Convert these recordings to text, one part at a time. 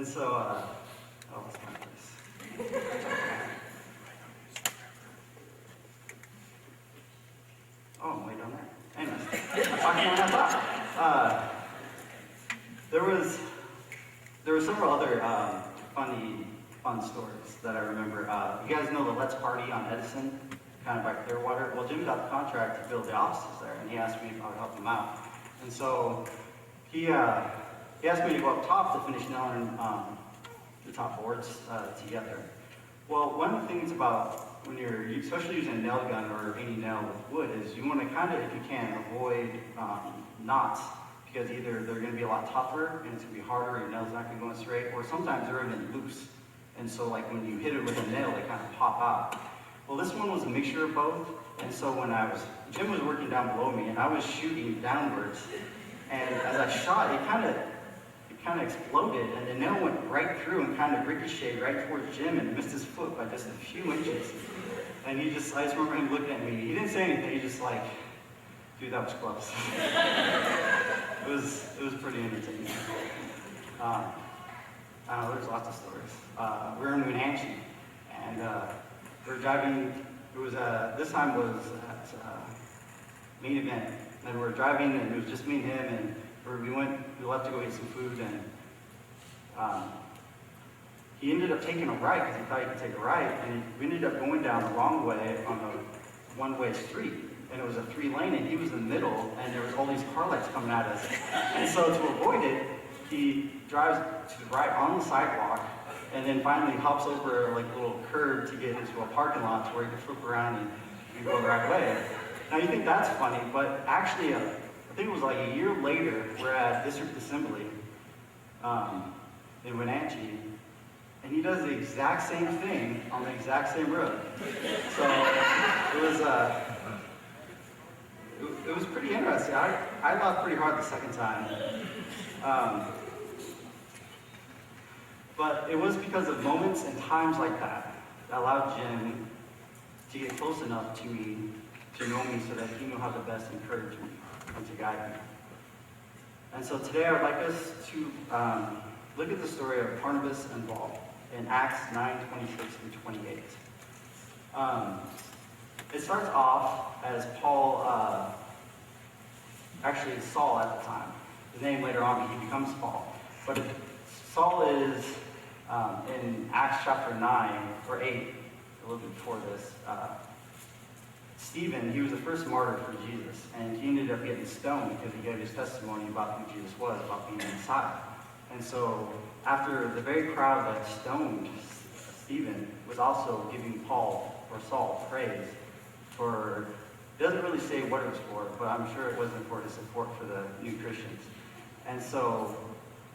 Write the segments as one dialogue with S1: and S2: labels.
S1: And so, oh, that's my place. Oh, I'm way down there. Anyways, I thought. There were several other fun stories that I remember. You guys know the Let's Party on Edison, kind of by Clearwater? Well, Jim got the contract to build the offices there, and he asked me if I would help him out. And so he asked me to go up top to finish nailing the top boards together. Well, one of the things about when you're especially using a nail gun or any nail with wood is you want to kind of, if you can, avoid knots, because either they're going to be a lot tougher and it's going to be harder, your nail's not going to go in straight, or sometimes they're even loose. And so like when you hit it with a nail, they kind of pop out. Well, this one was a mixture of both. And so when Jim was working down below me and I was shooting downwards, and as I shot, it kind of exploded, and the nail went right through and kind of ricocheted right towards Jim and missed his foot by just a few inches. And I just remember him looking at me. He didn't say anything, he just like, dude, that was close. It was pretty entertaining. I don't know, there's lots of stories. We were in Wenatchee, and we were driving. This time was at main event, and we were driving, and it was just me and him, and we left to go eat some food, and he ended up taking a right because he thought he could take a right, and we ended up going down the wrong way on a one-way street. And it was a 3-lane, and he was in the middle, and there was all these car lights coming at us. And so to avoid it, he drives to the right on the sidewalk, and then finally hops over like a little curb to get into a parking lot where he can flip around and go the right way. Now you think that's funny, but actually, I think it was like a year later, we're at District Assembly in Wenatchee, and he does the exact same thing on the exact same road. So it was pretty interesting. I laughed pretty hard the second time. But it was because of moments and times like that allowed Jim to get close enough to me, to know me, so that he knew how to best encourage me and to guide me. And so today I would like us to look at the story of Barnabas and Paul in Acts 9:26-28. It starts off as Paul, actually Saul at the time. His name later on, he becomes Paul. But Saul is in Acts chapter 9 or 8, a little bit before this. Stephen, he was the first martyr for Jesus, and he ended up getting stoned because he gave his testimony about who Jesus was, about being the Messiah. And so after the very crowd that stoned Stephen was also giving Paul or Saul praise for, it doesn't really say what it was for, but I'm sure it wasn't for the support for the new Christians. And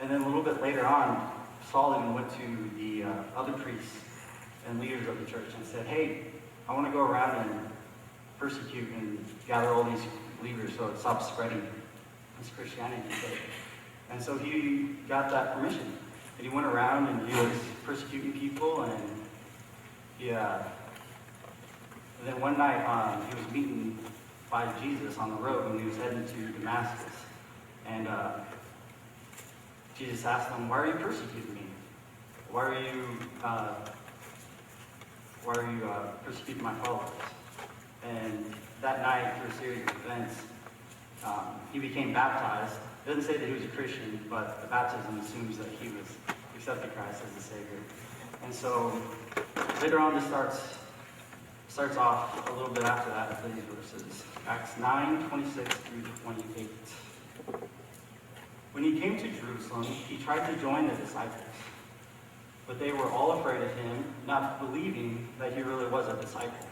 S1: then a little bit later on, Saul even went to the other priests and leaders of the church and said, hey, I want to go around and persecute and gather all these leaders so it stops spreading this Christianity. And so he got that permission. And he went around and he was persecuting people, and and then one night he was meeting by Jesus on the road when he was heading to Damascus. And Jesus asked him, why are you persecuting me? Why are you persecuting my followers? And that night, through a series of events, he became baptized. It doesn't say that he was a Christian, but the baptism assumes that he was accepted Christ as the Savior. And so later on, this starts off a little bit after that with these verses. Acts 9:26-28. When he came to Jerusalem, he tried to join the disciples, but they were all afraid of him, not believing that he really was a disciple.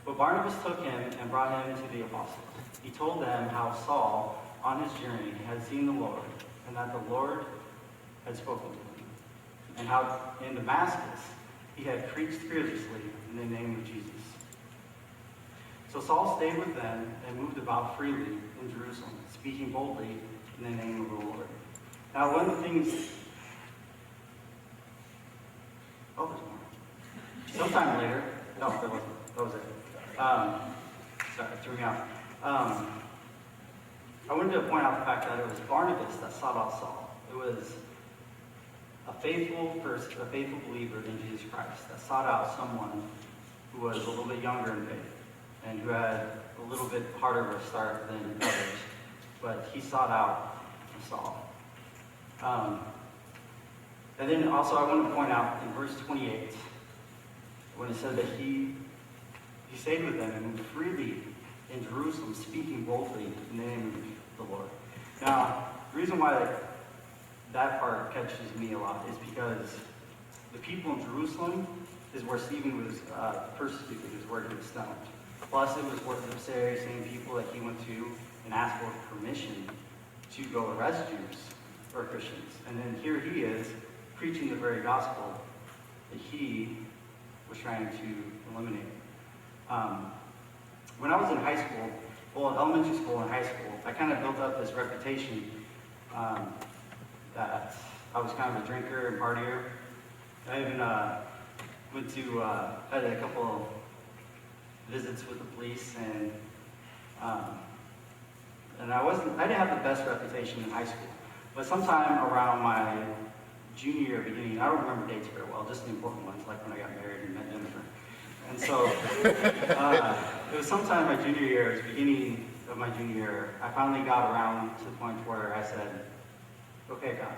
S1: But Barnabas took him and brought him to the apostles. He told them how Saul, on his journey, had seen the Lord, and that the Lord had spoken to him, and how in Damascus he had preached fearlessly in the name of Jesus. So Saul stayed with them and moved about freely in Jerusalem, speaking boldly in the name of the Lord. Now, one of the things... Oh, there's more. Sometime later... No, there wasn't. That was it. Sorry, it threw me off. I wanted to point out the fact that it was Barnabas that sought out Saul. It a faithful person, a faithful believer in Jesus Christ that sought out someone who was a little bit younger in faith and who had a little bit harder of a start than others. But he sought out Saul. And then also I want to point out in verse 28, when it said that he stayed with them and moved freely in Jerusalem, speaking boldly in the name of the Lord. Now, the reason why that part catches me a lot is because the people in Jerusalem is where Stephen was persecuted, is where he was stoned. Plus, it was where the very same people that he went to and asked for permission to go arrest Jews or Christians. And then here he is preaching the very gospel that he was trying to eliminate. When I was in high school, well, elementary school and high school, I kind of built up this reputation that I was kind of a drinker and partier. I even went to, had a couple of visits with the police, and I didn't have the best reputation in high school. But sometime around my junior year beginning, I don't remember dates very well, just the important ones, like when I got married and met Jennifer. And so, it was sometime my junior year, it was the beginning of my junior year, I finally got around to the point where I said, okay, God,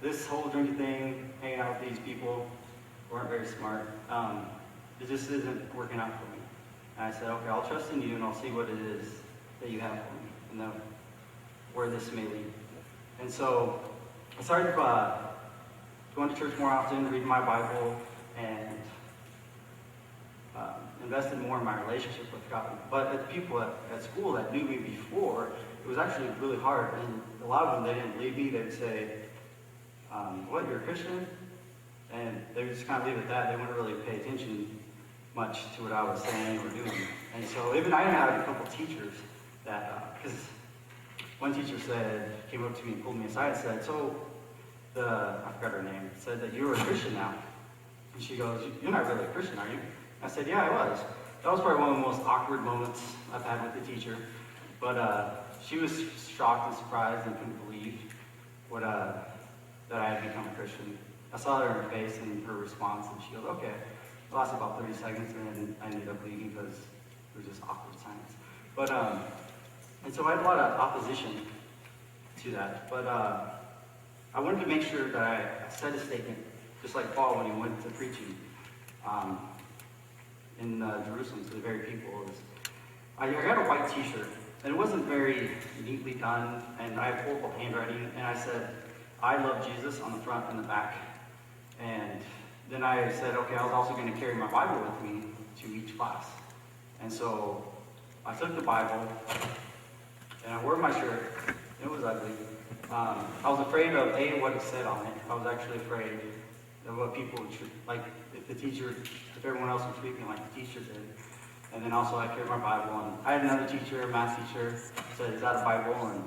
S1: this whole drinking thing, hanging out with these people who aren't very smart, it just isn't working out for me. And I said, okay, I'll trust in you and I'll see what it is that you have for me and then where this may lead. And so I started going to church more often, reading my Bible, and invested more in my relationship with God. But the people at school that knew me before, it was actually really hard. And a lot of them, they didn't believe me. They'd say, what, you're a Christian? And they would just kind of leave it at that. They wouldn't really pay attention much to what I was saying or doing. And so even I had a couple teachers that, because one teacher came up to me and pulled me aside and said, so I forgot her name, said that you were a Christian now. And she goes, you're not really a Christian, are you? I said, yeah, I was. That was probably one of the most awkward moments I've had with the teacher. But she was shocked and surprised and couldn't believe that I had become a Christian. I saw her in her face and her response, and she goes, okay. It lasted about 30 seconds, and then I ended up leaving because it was just awkward silence. But, and so I had a lot of opposition to that. But I wanted to make sure that I said a statement, just like Paul when he went to preaching in Jerusalem to the very people. I got a white t-shirt, and it wasn't very neatly done, and I had horrible handwriting, and I said, I love Jesus on the front and the back. And then I said, okay, I was also going to carry my Bible with me to each class. And so I took the Bible, and I wore my shirt. It was ugly. I was afraid of, what it said on it. I was actually afraid of what people would treat, like if everyone else would treat me like the teacher did. And then also I carried my Bible, and I had another teacher, a math teacher, said, is that a Bible? And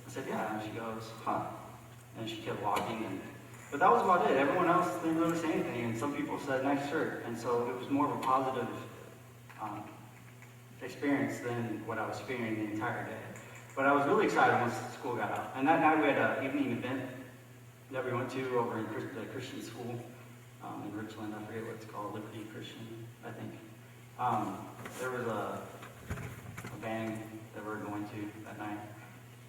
S1: I said, yeah. And she goes, huh. And she kept walking, but that was about it. Everyone else didn't really say anything, and some people said, nice shirt. And so it was more of a positive experience than what I was fearing the entire day. But I was really excited once school got out. And that night we had an evening event that we went to over in the Christian school in Richland. I forget what it's called, Liberty Christian, I think. There was a band that we were going to that night.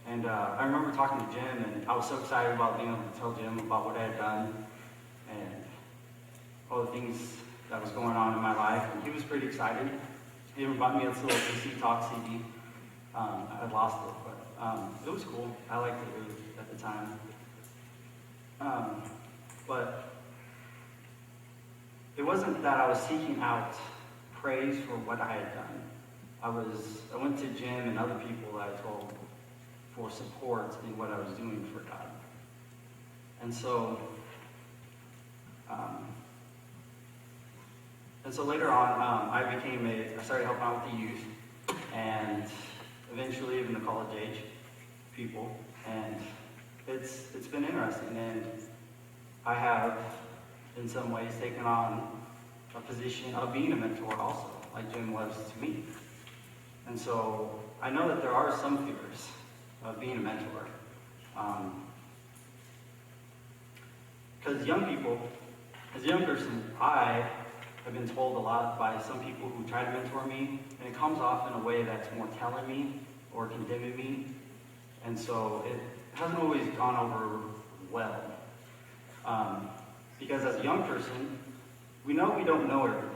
S1: And I remember talking to Jim, and I was so excited about being able to tell Jim about what I had done and all the things that was going on in my life. And he was pretty excited. He even bought me this little DC Talk CD. I had lost it, but it was cool. I liked it at the time. But it wasn't that I was seeking out praise for what I had done. I went to Jim and other people that I told for support in what I was doing for God. And so later on, I started helping out with the youth, and eventually even the college age people, and it's been interesting, and I have in some ways taken on a position of being a mentor also, like Jim was to me. And so I know that there are some fears of being a mentor. Because young people, as a young person, I have been told a lot by some people who try to mentor me, and it comes off in a way that's more telling me or condemning me, and so it hasn't always gone over well. Because as a young person, we know we don't know everything,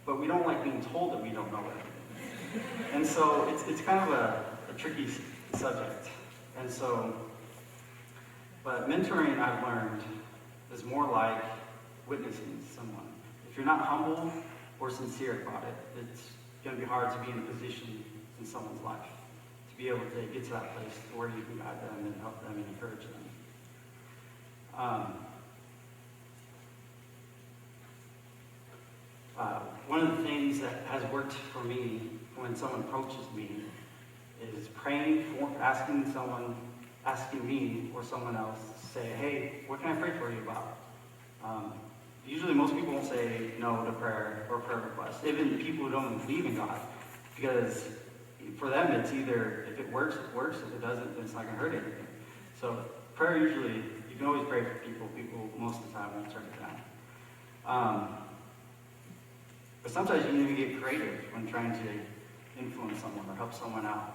S1: but we don't like being told that we don't know everything. And so it's kind of a tricky subject. And so, but mentoring, I've learned, is more like witnessing to someone. If you're not humble or sincere about it, it's going to be hard to be in a position in someone's life, to be able to get to that place where you can guide them and help them and encourage them. One of the things that has worked for me when someone approaches me is praying for, asking me or someone else to say, hey, what can I pray for you about? Usually most people won't say no to prayer or prayer requests, even people who don't believe in God, because for them it's either, if it works, it works. If it doesn't, then it's not going to hurt anything. So prayer usually, you can always pray for people. People most of the time won't turn it down. But sometimes you need to get creative when trying to influence someone or help someone out.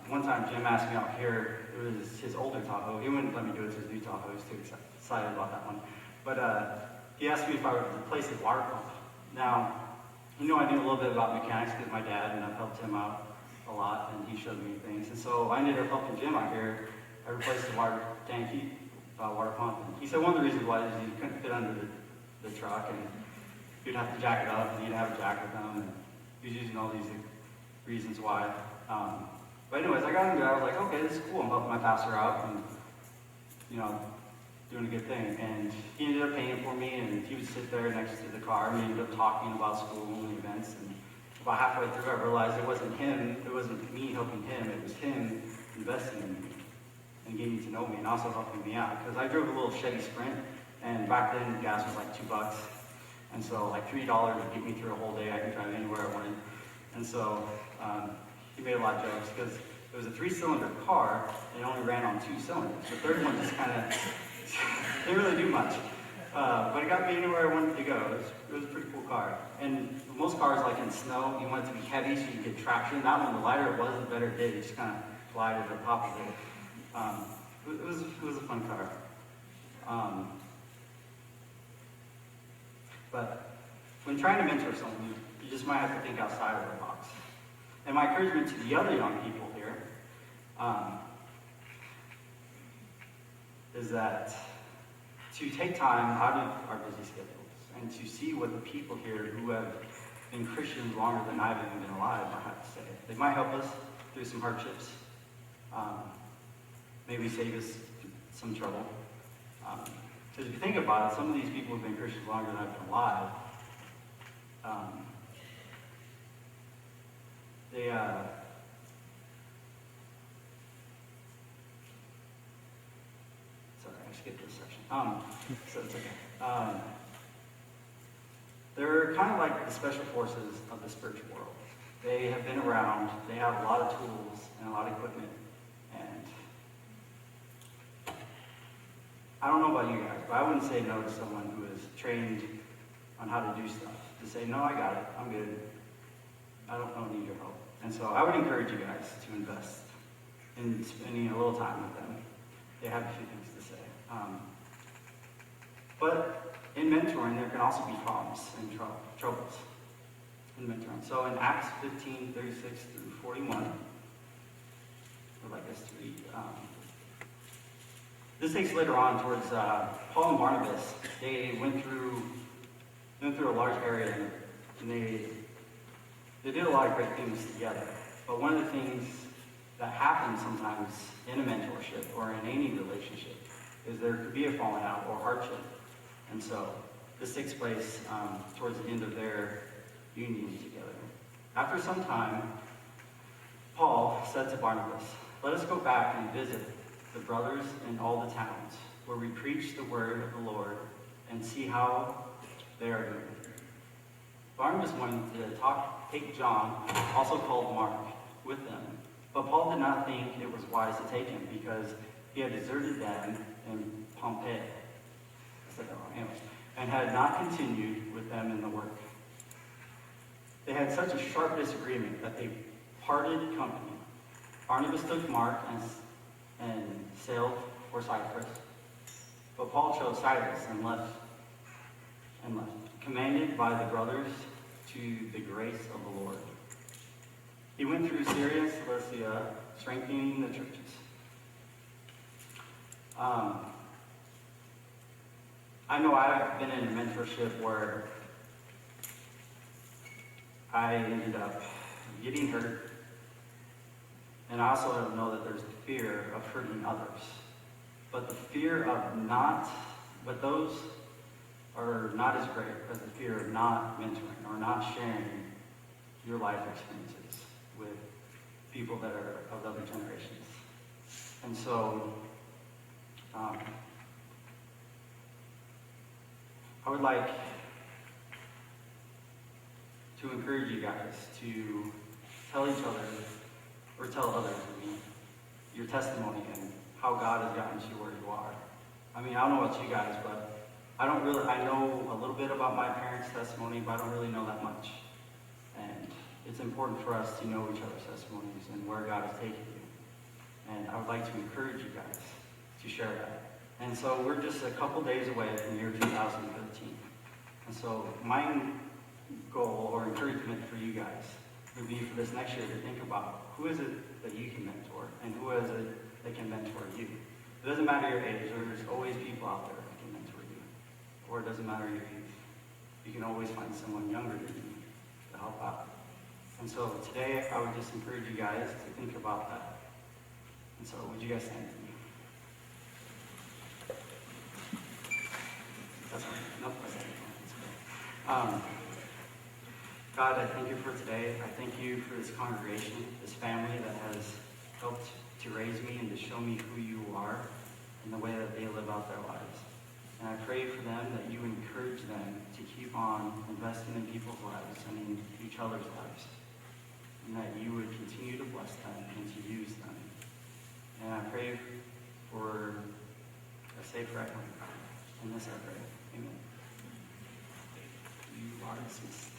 S1: One time Jim asked me out here, it was his older Tahoe. He wouldn't let me do it to his new Tahoe. He was too excited about that one. But he asked me if I would replace his water pump. Now, I knew a little bit about mechanics because my dad, and I've helped him out a lot, and he showed me things. And so I ended up helping Jim out here. I replaced the water tank, water pump. And he said one of the reasons why is he couldn't fit under the truck, and you'd have to jack it up, and he'd have a jack with him, and he was using all these reasons why. But anyways, I got into it. I was like, okay, this is cool. I'm helping my pastor out, and doing a good thing. And he ended up paying for me, and he would sit there next to the car, and we ended up talking about school and events. And about halfway through, I realized it wasn't him. It wasn't me helping him. It was him investing in me and getting to know me, and also helping me out. Because I drove a little Chevy Sprint, and back then gas was like $2. And so like $3 would get me through a whole day. I could drive anywhere I wanted. And so he made a lot of jokes because it was a 3-cylinder car and it only ran on 2 cylinders. The third one just kind of didn't really do much. But it got me anywhere I wanted to go. It was a pretty cool car. And most cars, like in snow, you want it to be heavy so you get traction. That one, the lighter it was, the better it did. It just kind of glided on top of it. It was a fun car. But when trying to mentor someone, you just might have to think outside of the box. And my encouragement to the other young people here is that to take time out of our busy schedules and to see what the people here who have been Christians longer than I've even been alive might have to say. They might help us through some hardships, maybe save us some trouble. Because if you think about it, some of these people have been Christians longer than I've been alive. Sorry, I skipped this section. So it's okay. They're kind of like the special forces of the spiritual world. They have been around. They have a lot of tools and a lot of equipment. I don't know about you guys, but I wouldn't say no to someone who is trained on how to do stuff. To say, no, I got it, I'm good. I don't need your help. And so I would encourage you guys to invest in spending a little time with them. They have a few things to say. But in mentoring, there can also be problems and troubles in mentoring. So in Acts 15, 36 through 41, I'd like us to read. This takes later on towards Paul and Barnabas. They went through a large area, and they did a lot of great things together. But one of the things that happens sometimes in a mentorship or in any relationship is there could be a falling out or hardship. And so this takes place towards the end of their union together. After some time, Paul said to Barnabas, "Let us go back and visit the brothers in all the towns, where we preach the word of the Lord, and see how they are doing." Barnabas wanted to take John, also called Mark, with them. But Paul did not think it was wise to take him, because he had deserted them in Pompeii. I said that wrong. Anyways, and had not continued with them in the work. They had such a sharp disagreement that they parted company. Barnabas took Mark and sailed for Cyprus, but Paul chose Silas and left, commanded by the brothers to the grace of the Lord. He went through Syria and Cilicia, strengthening the churches. I know I've been in a mentorship where I ended up getting hurt, and I also know that there's the fear of hurting others. But the fear of but those are not as great as the fear of not mentoring or not sharing your life experiences with people that are of other generations. And so, I would like to encourage you guys to tell each other, or tell others, your testimony and how God has gotten you where you are. I mean, I don't know about you guys, but I know a little bit about my parents' testimony, but I don't really know that much. And it's important for us to know each other's testimonies and where God has taken you. And I would like to encourage you guys to share that. And so we're just a couple days away from the year 2013. And so my goal or encouragement for you guys would be for this next year to think about who is it that you can mentor and who is it that can mentor you. It doesn't matter your age, there's always people out there that can mentor you. Or it doesn't matter your youth. You can always find someone younger than you to help out. And so today I would just encourage you guys to think about that. And so would you guys stand with me? That's right. Nope, that's it. God, I thank you for today. I thank you for this congregation, this family that has helped to raise me and to show me who you are and the way that they live out their lives. And I pray for them that you encourage them to keep on investing in people's lives and in each other's lives. And that you would continue to bless them and to use them. And I pray for a safe ride home. In this I pray. Amen. You are dismissed.